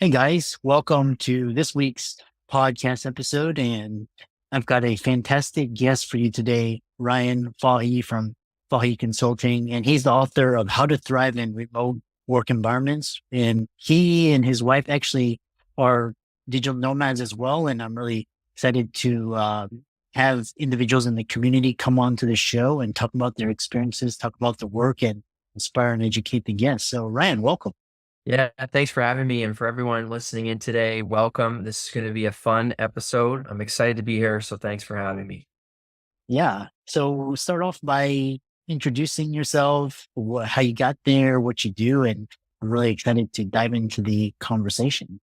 Hey guys, welcome to this week's podcast episode. And I've got a fantastic guest for you today, Ryan Fahey from Fahey Consulting. And he's the author of How to Thrive in Remote Work Environments. And he and his wife actually are digital nomads as well. And I'm really excited to have individuals in the community come on to the show and talk about their experiences, talk about the work, and inspire and educate the guests. So, Ryan, welcome. Yeah, thanks for having me. And for everyone listening in today, welcome. This is going to be a fun episode. I'm excited to be here. So thanks for having me. Yeah. So we'll start off by introducing yourself, how you got there, what you do, and I'm really excited to dive into the conversation.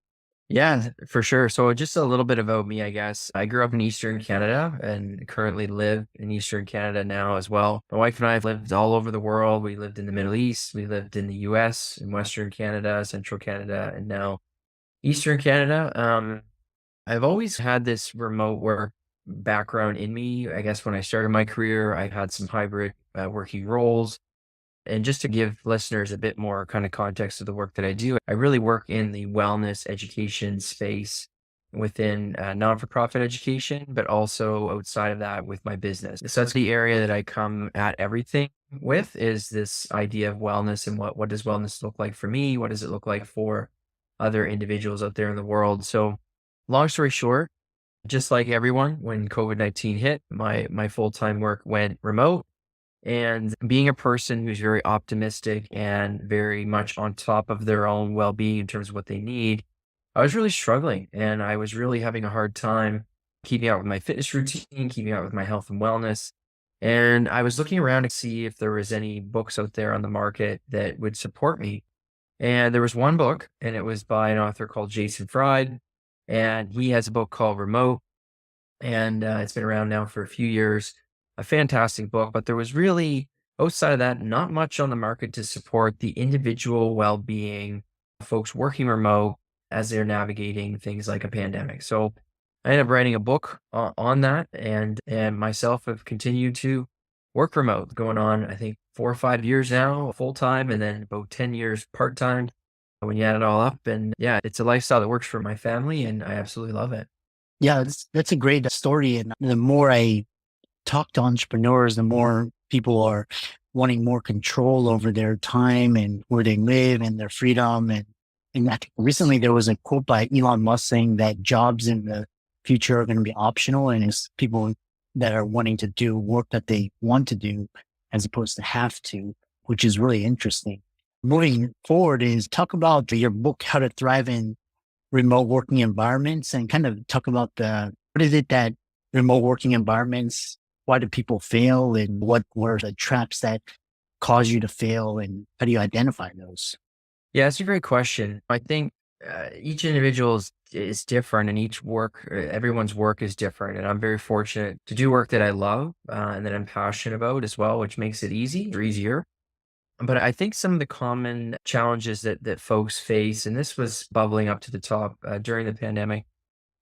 Yeah, for sure. So just a little bit about me, I guess. I grew up in Eastern Canada and currently live in Eastern Canada now as well. My wife and I have lived all over the world. We lived in the Middle East, we lived in the US, in Western Canada, Central Canada, and now Eastern Canada. I've always had this remote work background in me. I guess when I started my career, I had some hybrid working roles. And just to give listeners a bit more kind of context of the work that I do, I really work in the wellness education space within non-for-profit education, but also outside of that with my business. So that's the area that I come at everything with is this idea of wellness and what does wellness look like for me? What does it look like for other individuals out there in the world? So long story short, just like everyone, when COVID-19 hit, my full-time work went remote. And being a person who's very optimistic and very much on top of their own well-being in terms of what they need, I was really struggling and I was really having a hard time keeping up with my fitness routine, keeping up with my health and wellness. And I was looking around to see if there was any books out there on the market that would support me. And there was one book, and it was by an author called Jason Fried, and he has a book called Remote, and it's been around now for a few years. A fantastic book, but there was really, outside of that, not much on the market to support the individual well-being of folks working remote as they're navigating things like a pandemic. So I ended up writing a book on that, and myself have continued to work remote, going on I think 4 or 5 years now, full time, and then about 10 years part time. When you add it all up, and yeah, it's a lifestyle that works for my family, and I absolutely love it. Yeah, that's a great story. And the more I talk to entrepreneurs, the more people are wanting more control over their time and where they live and their freedom. And I think recently there was a quote by Elon Musk saying that jobs in the future are going to be optional, and it's people that are wanting to do work that they want to do as opposed to have to, which is really interesting. Moving forward is talk about your book, How to Thrive in Remote Working Environments, and kind of talk about what is it that remote working environments, why do people fail, and what were the traps that cause you to fail, and how do you identify those? Yeah, it's a great question. I think each individual is different, and everyone's work is different. And I'm very fortunate to do work that I love and that I'm passionate about as well, which makes it easy or easier. But I think some of the common challenges that folks face, and this was bubbling up to the top during the pandemic,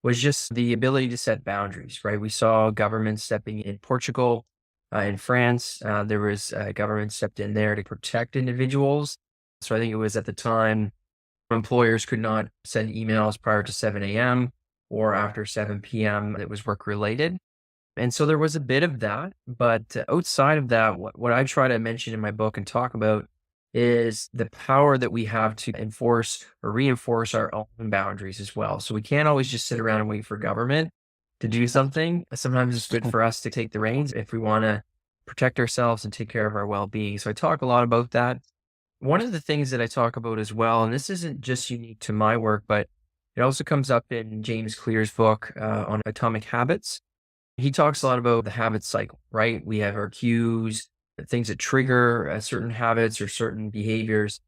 was just the ability to set boundaries. Right, we saw government stepping in Portugal, in France. There was government stepped in there to protect individuals. So I think it was at the time employers could not send emails prior to 7 a.m. or after 7 p.m. that was work related. And so there was a bit of that. But outside of that, what I try to mention in my book and talk about is the power that we have to enforce or reinforce our own boundaries as well. So we can't always just sit around and wait for government to do something. Sometimes it's good for us to take the reins if we want to protect ourselves and take care of our well being. So I talk a lot about that. One of the things that I talk about as well, and this isn't just unique to my work, but it also comes up in James Clear's book on atomic habits. He talks a lot about the habit cycle, right? We have our cues, the things that trigger certain habits or certain behaviors.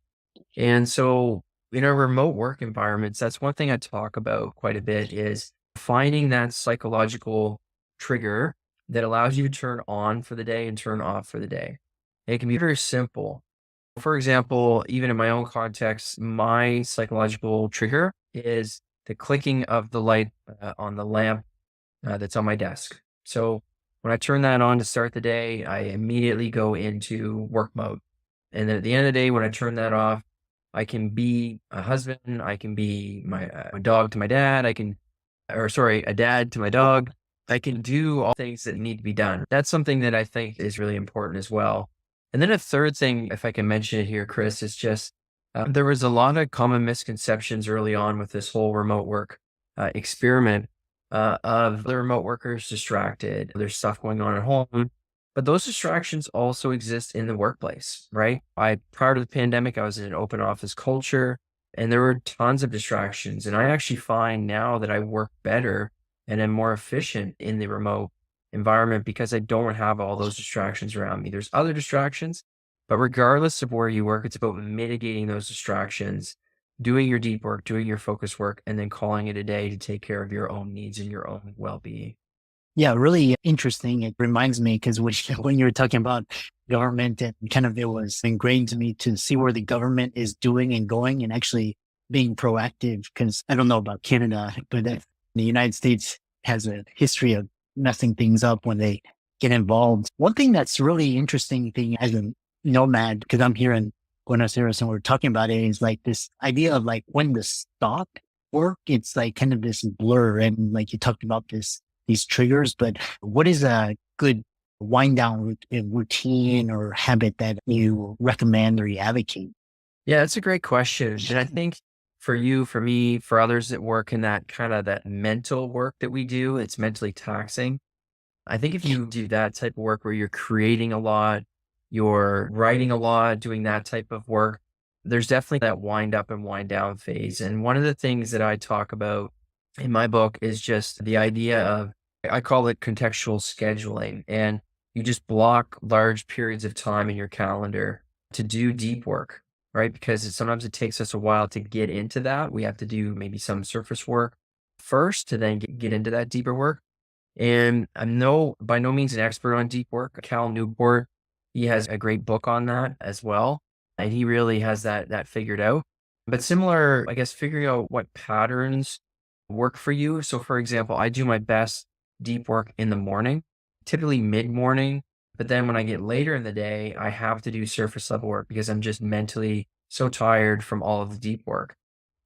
And so in our remote work environments, that's one thing I talk about quite a bit is finding that psychological trigger that allows you to turn on for the day and turn off for the day. It can be very simple. For example, even in my own context, my psychological trigger is the clicking of the light on the lamp that's on my desk. So when I turn that on to start the day, I immediately go into work mode. And then at the end of the day, when I turn that off, I can be a husband. I can be a dog to my dad. A dad to my dog. I can do all things that need to be done. That's something that I think is really important as well. And then a third thing, if I can mention it here, Chris, is just there was a lot of common misconceptions early on with this whole remote work experiment of the remote workers distracted. There's stuff going on at home, but those distractions also exist in the workplace, right? Prior to the pandemic, I was in an open office culture and there were tons of distractions. And I actually find now that I work better and am more efficient in the remote environment because I don't have all those distractions around me. There's other distractions, but regardless of where you work, it's about mitigating those distractions, doing your deep work, doing your focus work, and then calling it a day to take care of your own needs and your own well-being. Yeah, really interesting. It reminds me because when you were talking about government and kind of it was ingrained to me to see where the government is doing and going and actually being proactive. Because I don't know about Canada, but the United States has a history of messing things up when they get involved. One thing that's really interesting thing as a nomad, because I'm here in Buenos Aires and we're talking about it, is like this idea of like when the stop work, it's like kind of this blur. And like you talked about these triggers, but what is a good wind down routine or habit that you recommend or you advocate? Yeah, that's a great question. And I think for you, for me, for others that work in that kind of that mental work that we do, it's mentally taxing. I think if you do that type of work where you're creating a lot, you're writing a lot, doing that type of work, there's definitely that wind up and wind down phase. And one of the things that I talk about in my book is just the idea of, I call it contextual scheduling. And you just block large periods of time in your calendar to do deep work, right? Because sometimes it takes us a while to get into that. We have to do maybe some surface work first to then get into that deeper work. And I'm by no means an expert on deep work. Cal Newport, he has a great book on that as well. And he really has that figured out. But similar, I guess, figuring out what patterns work for you. So for example, I do my best deep work in the morning, typically mid-morning. But then when I get later in the day, I have to do surface level work because I'm just mentally so tired from all of the deep work.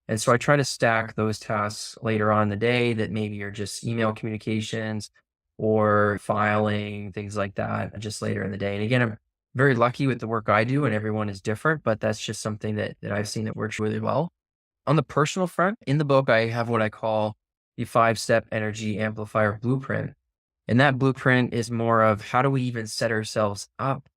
And so I try to stack those tasks later on in the day that maybe are just email communications or filing, things like that, just later in the day. And again, I'm very lucky with the work I do, and everyone is different, but that's just something that I've seen that works really well. On the personal front, in the book, I have what I call the 5-step energy amplifier blueprint. And that blueprint is more of how do we even set ourselves up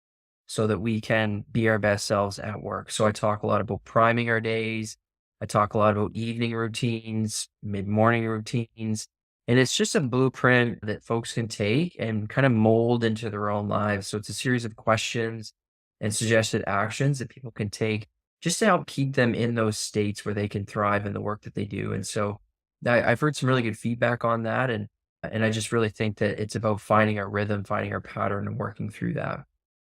so that we can be our best selves at work. So I talk a lot about priming our days. I talk a lot about evening routines, mid-morning routines, and it's just a blueprint that folks can take and kind of mold into their own lives. So it's a series of questions and suggested actions that people can take just to help keep them in those states where they can thrive in the work that they do. And so I've heard some really good feedback on that, and I just really think that it's about finding our rhythm, finding our pattern, and working through that.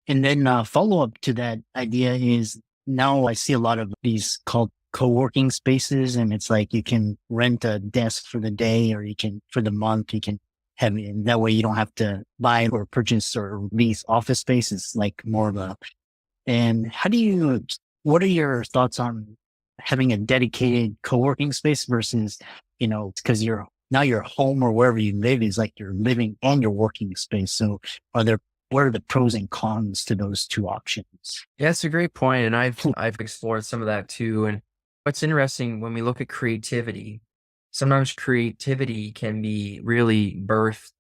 And then follow up to that idea is now I see a lot of these called co-working spaces, and it's like you can rent a desk for the day or you can for the month, you can have it. And that way you don't have to buy or purchase or lease office space. It's like more of a, and what are your thoughts on having a dedicated co-working space versus, because now your home or wherever you live is like you're living and your working space. So what are the pros and cons to those two options? Yeah, it's a great point, and I've explored some of that too. And what's interesting when we look at creativity, sometimes creativity can be really birthed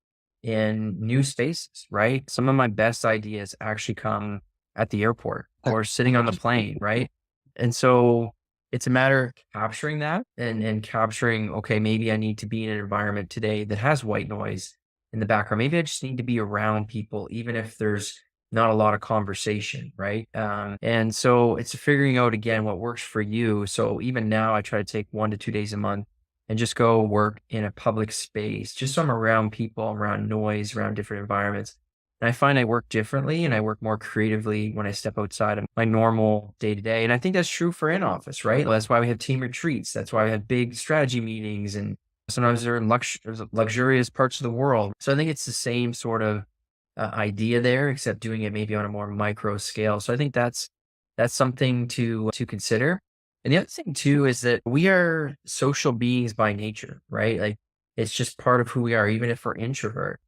in new spaces, right? Some of my best ideas actually come at the airport or sitting on the plane, right? And so it's a matter of capturing that and capturing, okay, maybe I need to be in an environment today that has white noise in the background. Maybe I just need to be around people, even if there's not a lot of conversation, right? And so it's figuring out again what works for you. So even now, I try to take 1 to 2 days a month and just go work in a public space, just so I'm around people, around noise, around different environments. And I find I work differently and I work more creatively when I step outside of my normal day to day. And I think that's true for in office, right? That's why we have team retreats. That's why we have big strategy meetings, and sometimes they're in luxurious parts of the world. So I think it's the same sort of idea there, except doing it maybe on a more micro scale. So I think that's something to consider. And the other thing too is that we are social beings by nature, right? Like it's just part of who we are, even if we're introvert.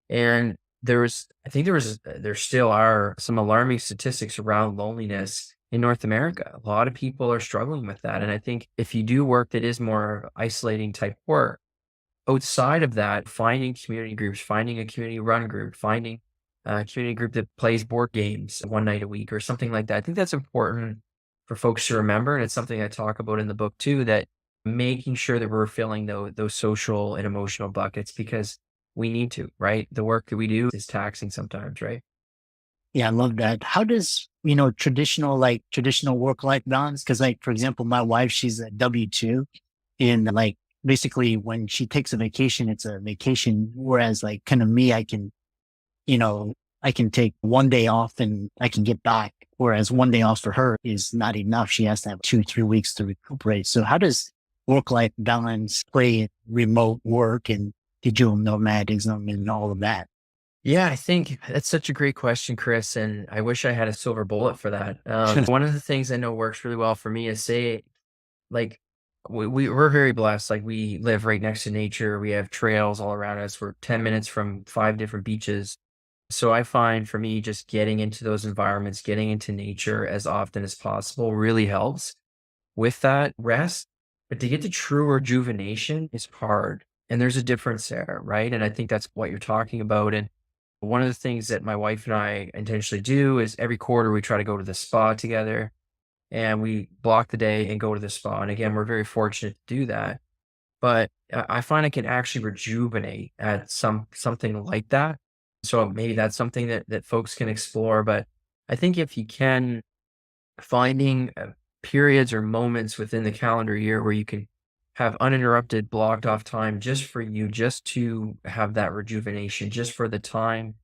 And I think there still are some alarming statistics around loneliness in North America. A lot of people are struggling with that. And I think if you do work that is more isolating type work, outside of that, finding community groups, finding a community run group, finding a community group that plays board games one night a week or something like that. I think that's important for folks to remember. And it's something I talk about in the book too, that making sure that we're filling those social and emotional buckets because we need to, right? The work that we do is taxing sometimes, right? Yeah, I love that. How does, traditional work-life balance? Cause like, for example, my wife, she's a W-2 and like basically when she takes a vacation, it's a vacation. Whereas like kind of me, you know, I can take one day off and I can get back. Whereas one day off for her is not enough. She has to have 2, 3 weeks to recuperate. So how does work-life balance play in remote work and digital nomadism and all of that? Yeah, I think that's such a great question, Chris. And I wish I had a silver bullet for that. One of the things I know works really well for me is say, like, we're very blessed. Like, we live right next to nature. We have trails all around us. We're 10 minutes from 5 different beaches. So I find for me, just getting into those environments, getting into nature as often as possible really helps with that rest. But to get to true rejuvenation is hard. And there's a difference there, right? And I think that's what you're talking about. And one of the things that my wife and I intentionally do is every quarter we try to go to the spa together and we block the day and go to the spa. And again, we're very fortunate to do that. But I find I can actually rejuvenate at something like that. So maybe that's something that folks can explore. But I think if you can finding periods or moments within the calendar year where you can have uninterrupted blocked off time just for you, just to have that rejuvenation, just for the time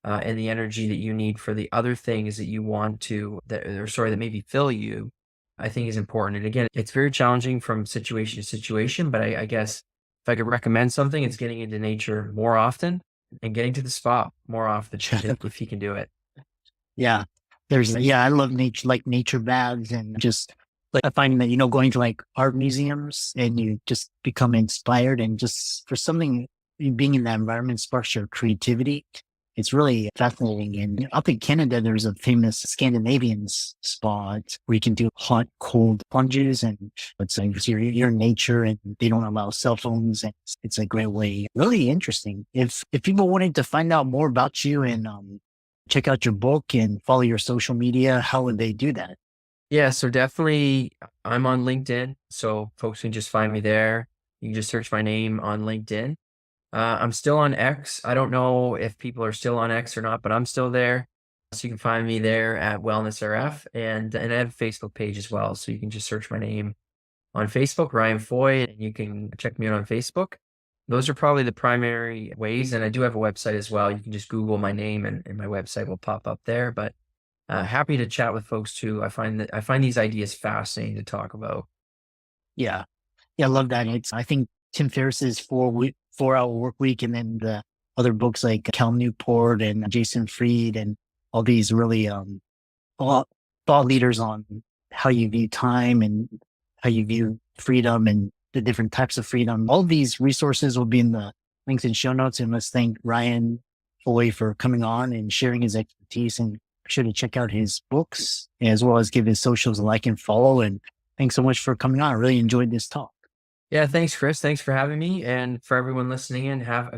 and the energy that you need for the other things that you want to, that maybe fill you, I think is important. And again, it's very challenging from situation to situation, but I guess if I could recommend something, it's getting into nature more often and getting to the spa more often if you can do it. Yeah. I love nature, like nature baths and just like I find that, going to like art museums and you just become inspired and just for something being in that environment sparks your creativity. It's really fascinating. And up in Canada, there's a famous Scandinavian spa where you can do hot, cold plunges and it's like you're in nature and they don't allow cell phones. And it's a great way. Really interesting. If people wanted to find out more about you and, check out your book and follow your social media, how would they do that? Yeah, so definitely I'm on LinkedIn. So folks can just find me there. You can just search my name on LinkedIn. I'm still on X. I don't know if people are still on X or not, but I'm still there. So you can find me there at Wellness RF and I have a Facebook page as well. So you can just search my name on Facebook, Ryan Fahey, and you can check me out on Facebook. Those are probably the primary ways. And I do have a website as well. You can just Google my name and my website will pop up there. But happy to chat with folks too. I find these ideas fascinating to talk about. Yeah. Yeah. I love that. I think Tim Ferriss's 4 hour work week and then the other books like Cal Newport and Jason Fried and all these really, thought leaders on how you view time and how you view freedom and the different types of freedom. All of these resources will be in the links and show notes. And let's thank Ryan Fahey for coming on and sharing his expertise and be sure to check out his books as well as give his socials a like and follow. And thanks so much for coming on. I really enjoyed this talk. Yeah, thanks, Chris. Thanks for having me. And for everyone listening in, have a